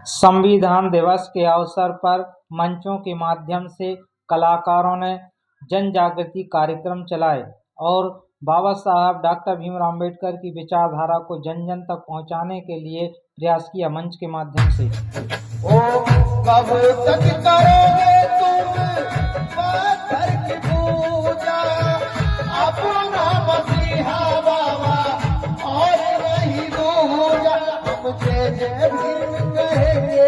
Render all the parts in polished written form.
संविधान दिवस के अवसर पर मंचों के माध्यम से कलाकारों ने जन जागृति कार्यक्रम चलाए और बाबा साहब डॉक्टर भीमराव अम्बेडकर की विचारधारा को जन जन तक पहुंचाने के लिए प्रयास किया मंच के माध्यम से। ओ कब तक करोगे तुम पत्थर की पूजा, अपना मसीहा बाबा और नहीं दूजा। हम जय जय भीम कहेंगे,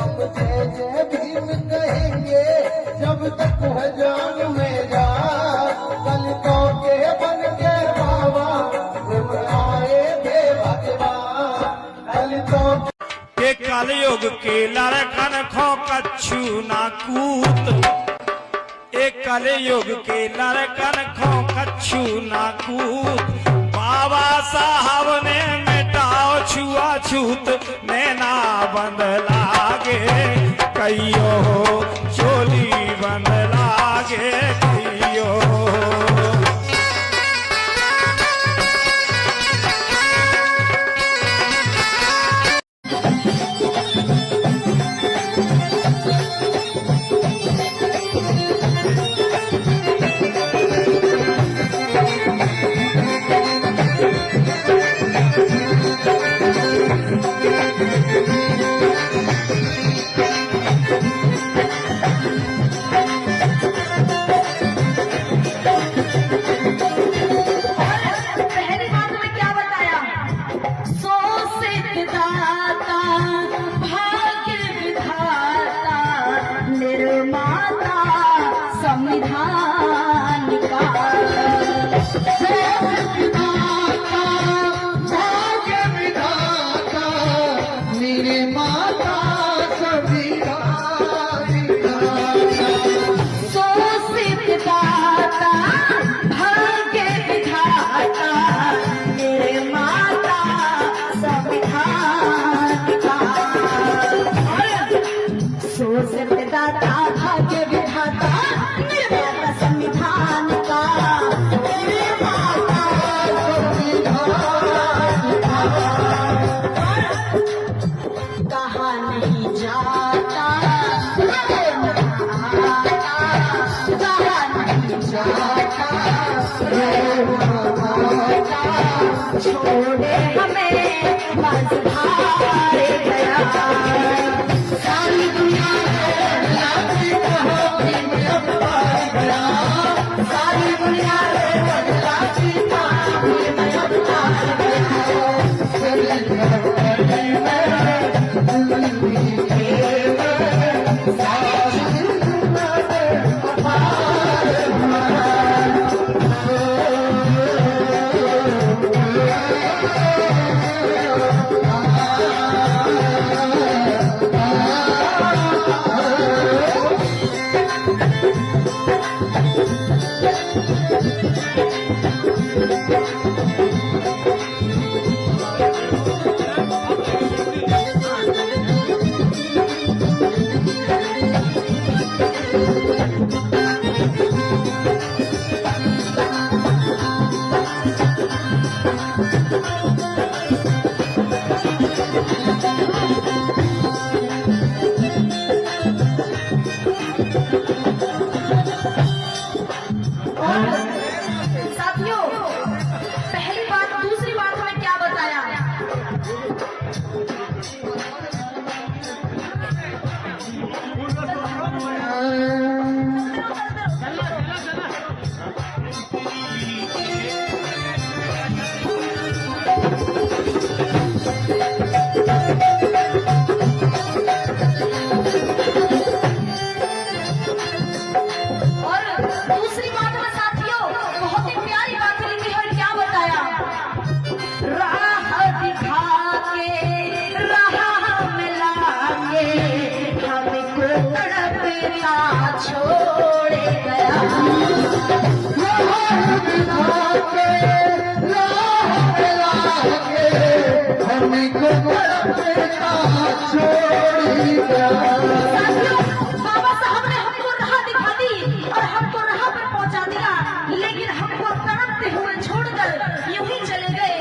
हम जय जय भीम कहेंगे, जब तक है जान में जान। दलितों के बन के बाबा आए थे भगवान, दलितों के कलयुग के लड़कन खो कच्छू ना कूत, एक कलयुग के लड़कन खो कच्छू ना कूत। बाबा साहब ने मिटाओ छुआछूत, नैना बंद लागे कईयो चोली बंद लागे कईयो। छोड़े हमें मझधारे गया, सारी दुनिया सारी दुनिया छोड़े गया, बाबा साहब ने हमको राह दिखा दी और हमको राह पर पहुंचा दिया, लेकिन हमको तड़पते हुए छोड़कर यूं ही चले गए।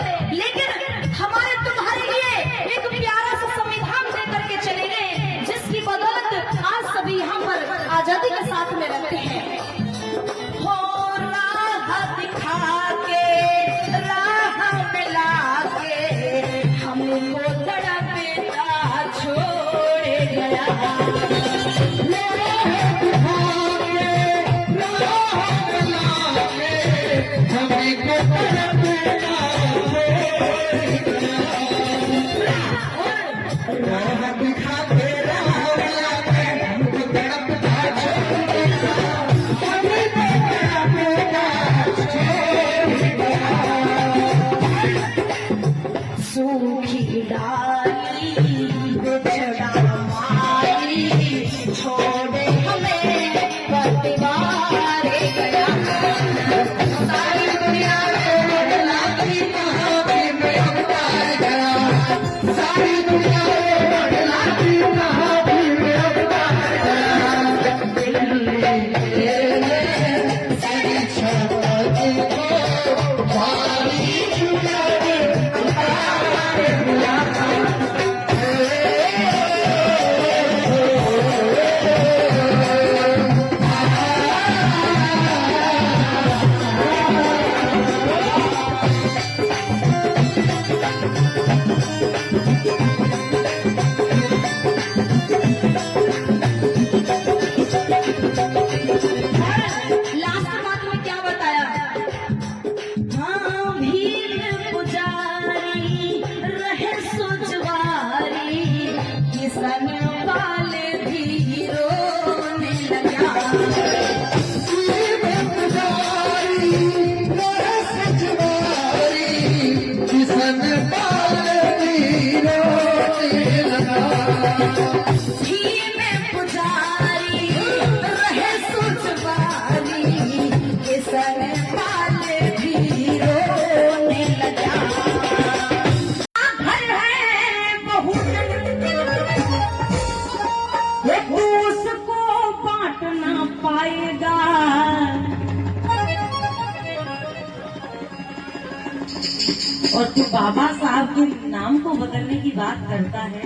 और तू बाबा साहब के नाम को बदलने की बात करता है,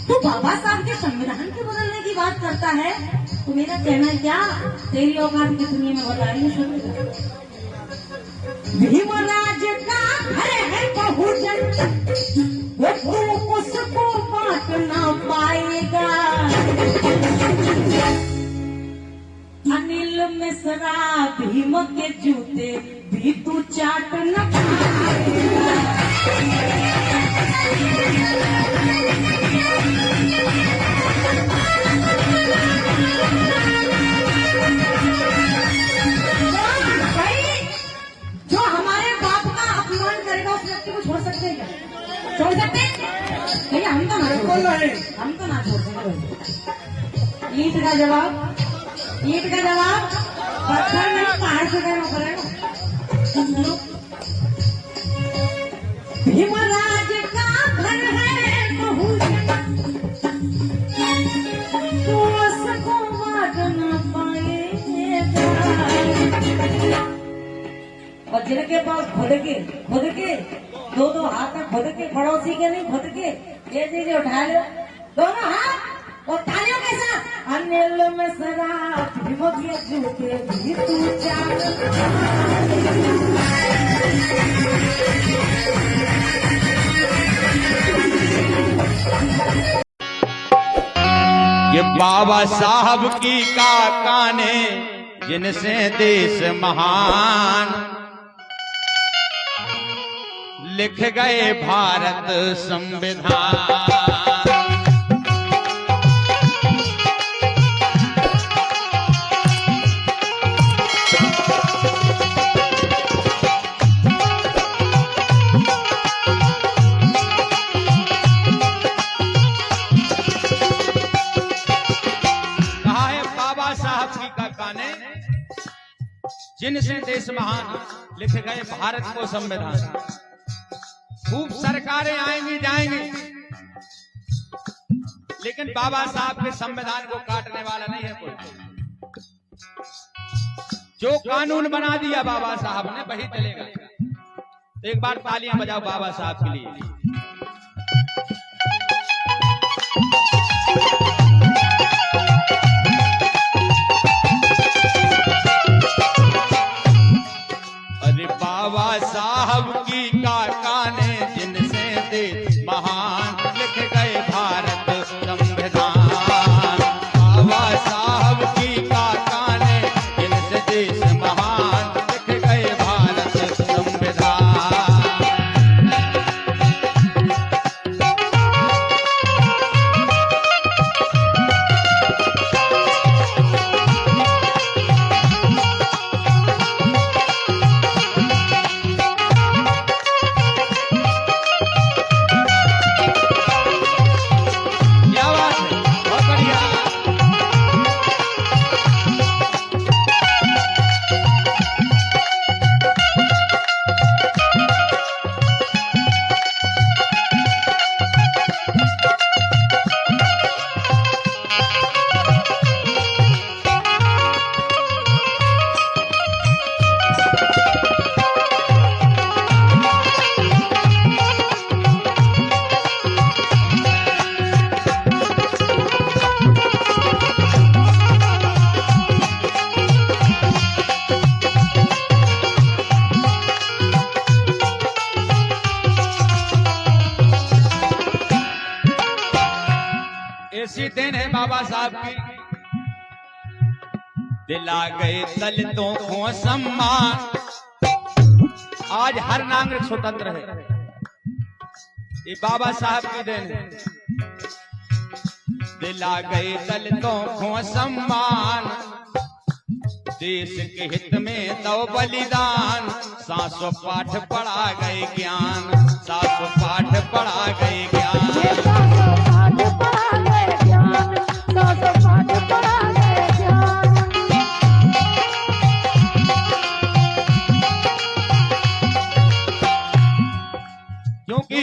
तू बाबा साहब के संविधान के बदलने की बात करता है। तो मेरा कहना क्या, तेरी औकात की दुनिया में बता रही हूँ। भीमराज का घर है बहुजन, वो तू उसको बांट ना पाएगा। अनिल मिश्रा भीम के जूते भी तू चाट न पाएगा। जो हमारे बाप का अपमान करेगा उस व्यक्ति को छोड़ सकते हैं क्या? छोड़ सकते हैं भैया? हम तो ना छोड़ सकते। ईंट का जवाब, ईंट का जवाब पत्थर नहीं पहाड़ से देना पड़ेगा। भीमराज का घर है बहुजन, तो उसको बांट न पाएगा। और जिनके पास खुद के दो हाथ में खुद के, पड़ोसी के नहीं, खुद के ये चीजें उठा लो दोनों हाथ और तालियों के साथ। अनिल मिश्रा भीम के जूते भी तू चाट। ये बाबा साहब की काका ने जिनसे देश महान लिख गए भारत संविधान। जिनसे देश महान लिख गए भारत को संविधान। खूब सरकारें आएंगी जाएंगी, लेकिन बाबा साहब के संविधान को काटने वाला नहीं है कोई। जो कानून बना दिया बाबा साहब ने वही चलेगा। तो एक बार तालियां बजाओ बाबा साहब के लिए। बाबा साहब की काका ने जिनसे देश महान लिख गए भारत संविधान। बाबा साहब की काका ने जिनसे देश महान लिख गए भारत संविधान। ऐसी दिन है बाबा साहब की, दिला गए दलितों को सम्मान। आज हर नागरिक स्वतंत्र है, ये बाबा साहब की देन है। दिला गए दलितों को सम्मान, देश के हित में दो बलिदान। सासों पाठ पढ़ा गए ज्ञान, सासों पाठ पढ़ा गए ज्ञान। क्योंकि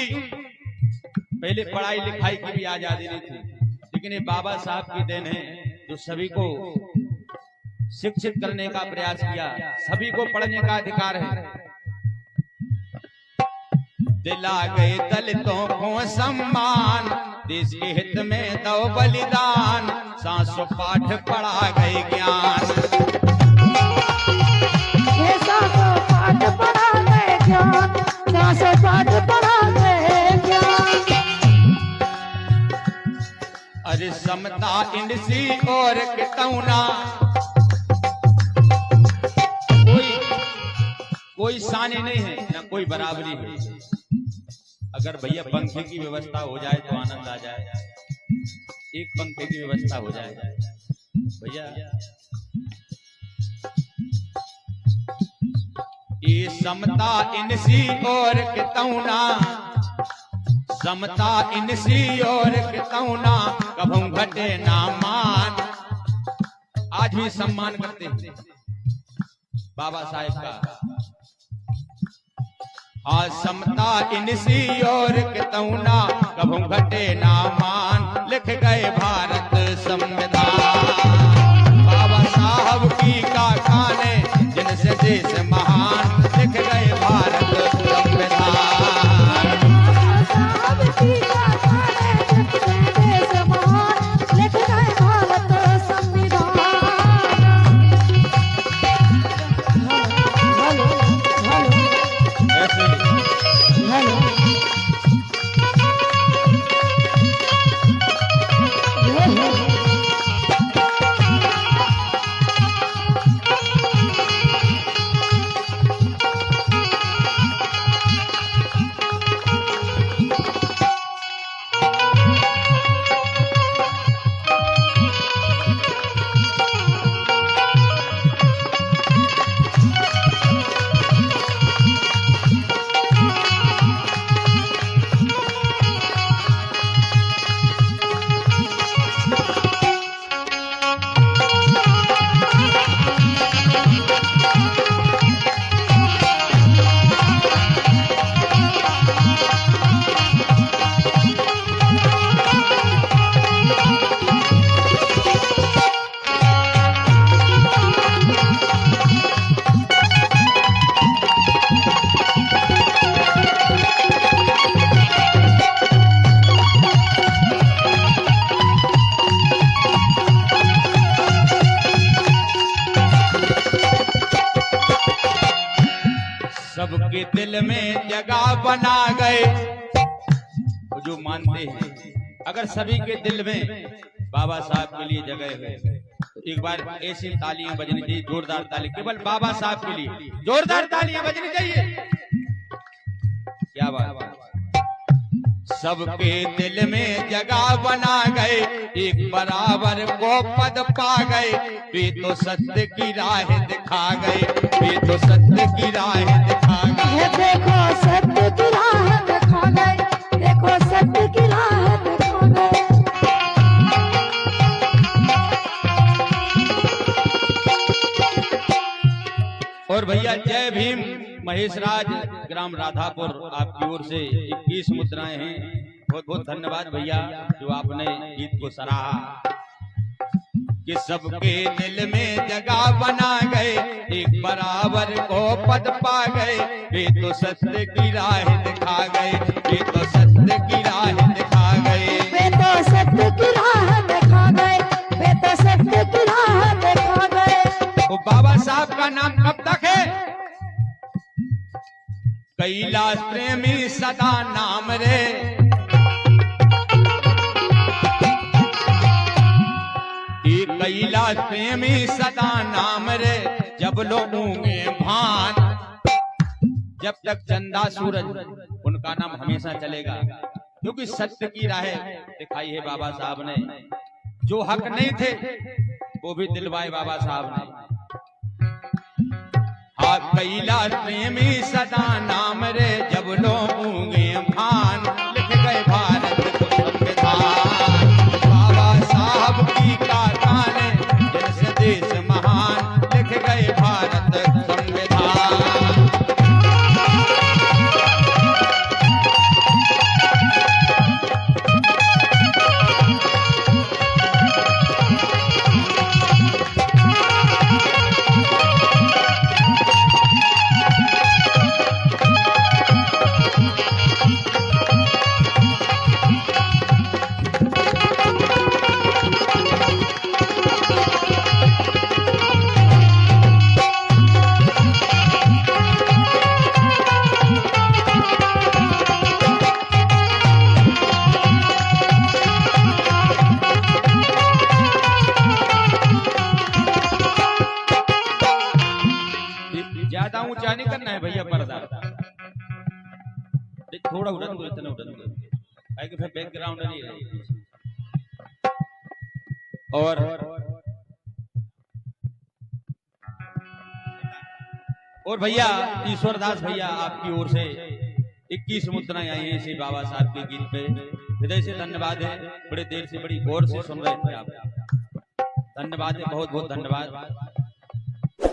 पहले पढ़ाई लिखाई की भी आजादी नहीं थी, लेकिन ये बाबा साहब की देन है जो सभी को शिक्षित करने का प्रयास किया, सभी को पढ़ने का अधिकार है। दिला गए दलितों को सम्मान, देश के हित में दो बलिदान, सांसों पाठ पढ़ा गए ज्ञान। पाठ पढ़ा गए ज्ञान, सांसों पाठ पढ़ा गए ज्ञान। अरे समता इनसी और कितौना, कोई साने नहीं है ना कोई बराबरी है। अगर भैया पंखे की व्यवस्था हो जाए तो आनंद आ जाए, एक पंखे की व्यवस्था हो जाए भैया। ये समता इनसी और कितौना, समता इनसी और कितौना, कभू घटे ना मान। आज भी सम्मान करते हैं बाबा साहेब का। आज समता इनसी और कितौना, कभू घटे ना मान, लिख गए भारत संविधान। बाबा साहब की कारखाने जिनसे देश महान, लिख गए भारत संविधान। साहब की कारखाने जिनसे देश महान, लिख गए भारत संविधान। सबके दिल में जगह बना गए। वो जो मानते हैं अगर सभी के दिल में बाबा साहब के लिए जगह है तो एक बार ऐसी तालियां बजनी चाहिए, जोरदार ताली केवल बाबा साहब के लिए, जोरदार तालियां बजनी चाहिए। क्या बात। सबके दिल में जगह बना गए, एक बराबर को पद पा गए, वे तो सत्य की राह दिखा गए, वे तो सत्य की राह दिखा गए। देखो सत्य की राह दिखा गए, देखो सत्य की राह दिखा गए। और भैया जय भीम महेश राज ग्राम राधापुर आपकी ओर से 21 मुद्राएं हैं। बहुत बहुत धन्यवाद भैया जो आपने गीत को सराहा। कि सबके दिल में जगह बना गए, एक बराबर को पद पा गए, वे तो सत्य की राह दिखा गए, वे तो सत्य की राह दिखा गए, वे तो सत्य की राह दिखा गए, वे तो सत्य की राह दिखा गए। तो बाबा साहब का नाम कब तक है? कैलाश प्रेमी सदा नाम रे, कैलाश प्रेमी सदा नाम रे, जब लोग होंगे भान, जब तक चंदा सूरज उनका नाम हमेशा चलेगा, क्योंकि सत्य की राह दिखाई है बाबा साहब ने। जो हक नहीं थे वो भी दिलवाए बाबा साहब ने। हाँ कैलाश प्रेमी सदा नाम रे, जब लोग होंगे भान, लिख गए भारत संविधान। बाबा साहब की कारखाने जिनसे देश महान, लिख गए भारत संविधान। थोड़ा उड़न को इतना उड़न को आई कि फिर बैकग्राउंड नहीं रही। और भैया ईश्वरदास भैया आपकी ओर से 21 मुद्राएं आई हैं श्री बाबा साहब के गीत पे। हृदय से धन्यवाद है, बड़े देर से बड़ी गौर से सुन रहे थे आप। धन्यवाद है, बहुत बहुत धन्यवाद।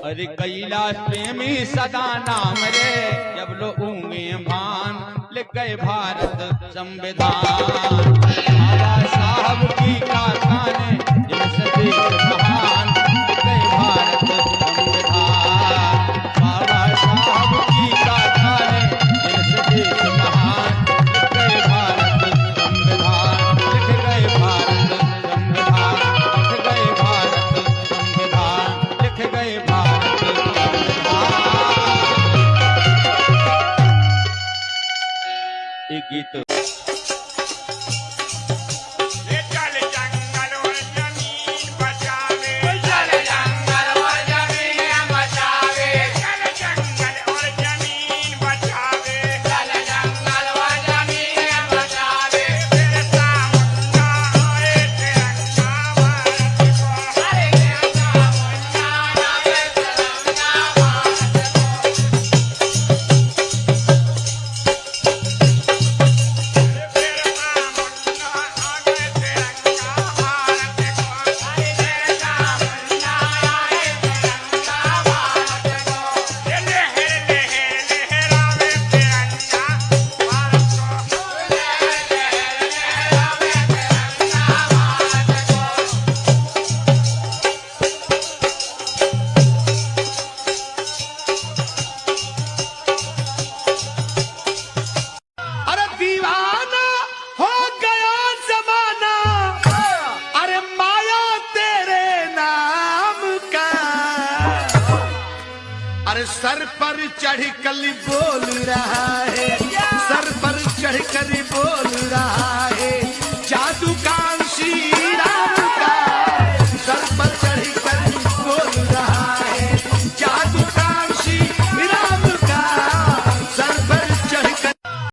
अरे कैलाश प्रेमी सदा नाम रे, जब लो ऊँगे भान लिख गए भारत संविधान। बाबा साहब की कारखाने जिनसे देश महान लिख गए भारत संविधान। बाबा साहब की कारखाने जिनसे देश महान लिख गए भारत संविधान। लिख गए भारत संविधान, लिख गए भारत संविधान, लिख गए भारत संविधान। एक गीत सर पर चढ़ कर बोल रहा है, सर पर चढ़ कर बोल रहा